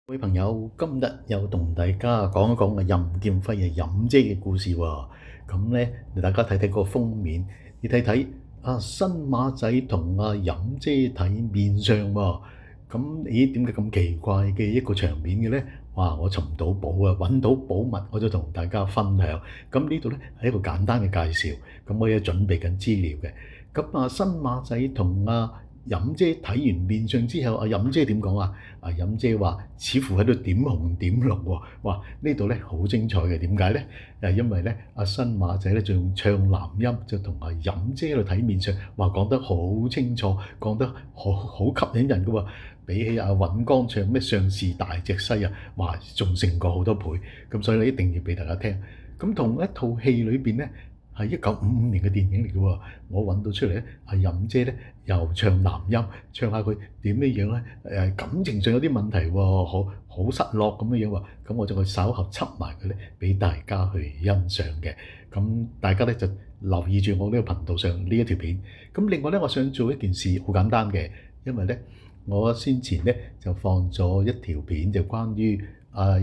各位朋友，今日又同大家講一講任劍輝任姐嘅故事喎。咁咧，大家睇睇個封面，你睇睇新馬仔同任姐睇面相喎。咁咦，點解咁奇怪嘅一個場面嘅咧？哇！我尋到寶啊，揾到寶物，我就同大家分享。咁呢度咧係一個簡單嘅介紹。咁我有準備緊資料嘅。咁新馬仔同任姐睇完面相之後，任姐點講啊？任姐話似乎喺度點紅點綠喎。哇！呢度咧好精彩嘅，點解咧？因為咧新馬仔咧就用唱男音，就同任姐喺度睇面相，話講得好清楚，講得好吸引人嘅喎。比起尹光唱咩上士大隻西啊，哇，仲勝過好多倍。咁所以咧一定要俾大家聽。咁同一套戲裏邊咧，係1955年嘅電影嚟嘅喎，我揾到出嚟咧，任姐咧又唱男音，唱下佢點樣咧？感情上有啲問題喎，好失落咁樣喎，咁我就去稍後輯埋佢咧，俾大家去欣賞嘅。咁大家咧就留意住我呢個頻道上呢一條片。咁另外咧，我想做一件事好簡單嘅，因為咧我先前咧就放咗一條片，就關於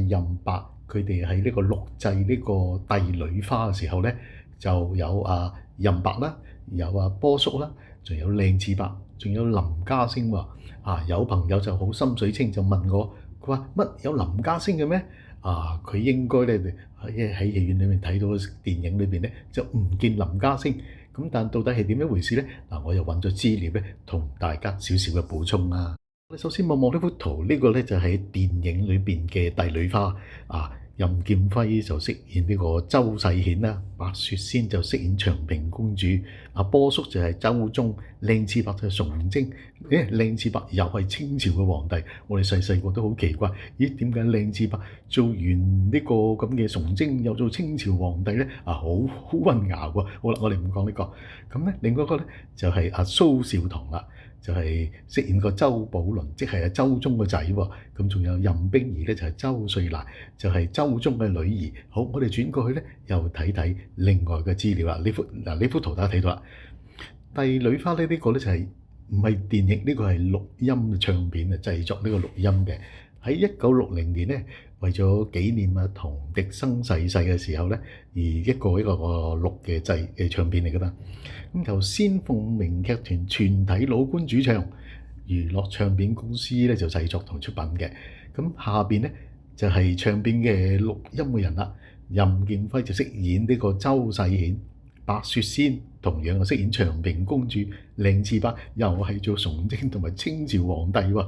任白佢哋喺呢個錄製呢個帝女花嘅時候咧。就有任白啦，有波叔啦，仲有靚次伯，仲有林家聲喎。有朋友就好心水清就問我，佢話乜有林家聲嘅咩？佢應該咧喺戲院裏面睇到電影裏邊咧就唔見林家聲。咁但到底係點樣回事咧？我又揾咗資料咧，同大家少少嘅補充啊。我哋首先望望呢幅圖，呢個咧就係電影裏邊嘅帝女花任劍輝就飾演呢個周世顯啦，白雪仙就飾演長平公主，波叔就係周忠，靚次伯就係崇禎。靚次伯又係清朝嘅皇帝，我哋細個都好奇怪，咦，點解靚次伯做完呢個咁嘅崇禎又做清朝皇帝咧？好混淆喎。好啦，我哋唔講呢個。咁咧，另外一個咧就係蘇少棠啦。就係飾演個周寶麟，即係周忠個仔喎。咁仲有任冰兒咧，就係周瑞蘭，就係周忠嘅女兒。好，我哋轉過去咧，又睇睇另外嘅資料啦。呢幅圖大家睇到啦。帝女花咧，呢個咧就係唔係電影，呢個係錄音唱片啊，製作呢個錄音嘅。喺1960年咧，為咗紀念唐滌生逝世嘅時候咧，而一個錄嘅唱片嚟㗎嘛。咁由仙鳳鳴劇團全體老倌主唱，娛樂唱片公司咧就製作同出品嘅。咁下邊咧就係唱片嘅錄音嘅人啦。任劍輝就飾演呢個周世顯，白雪仙同樣飾演長平公主，靚次伯又係做崇禎同埋清朝皇帝喎。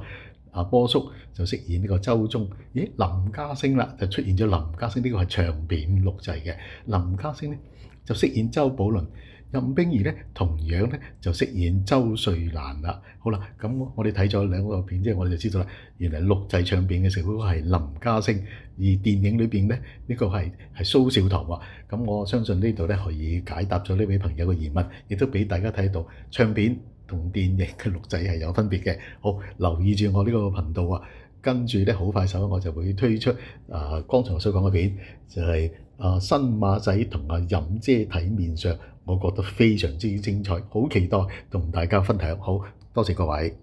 波叔就飾演呢個周忠。咦，林家聲啦，就出現咗林家聲，呢個係長片錄製嘅。林家聲咧就飾演周寶麟。任冰兒咧同樣咧就飾演周瑞蘭啦。好啦，咁我哋睇咗兩個片之後，我哋就知道啦，原來錄製唱片嘅時候嗰個係林家聲，而電影裏邊咧呢個係蘇少棠喎。咁我相信呢度咧可以解答咗呢位朋友嘅疑問，亦都俾大家睇到唱片同電影嘅錄製係有分別嘅。好，留意住我呢個頻道啊，跟住咧好快手我就會推出剛才我所講嘅片，就係新馬仔同任姐睇面相，我覺得非常之精彩，好期待同大家分享。好多謝各位。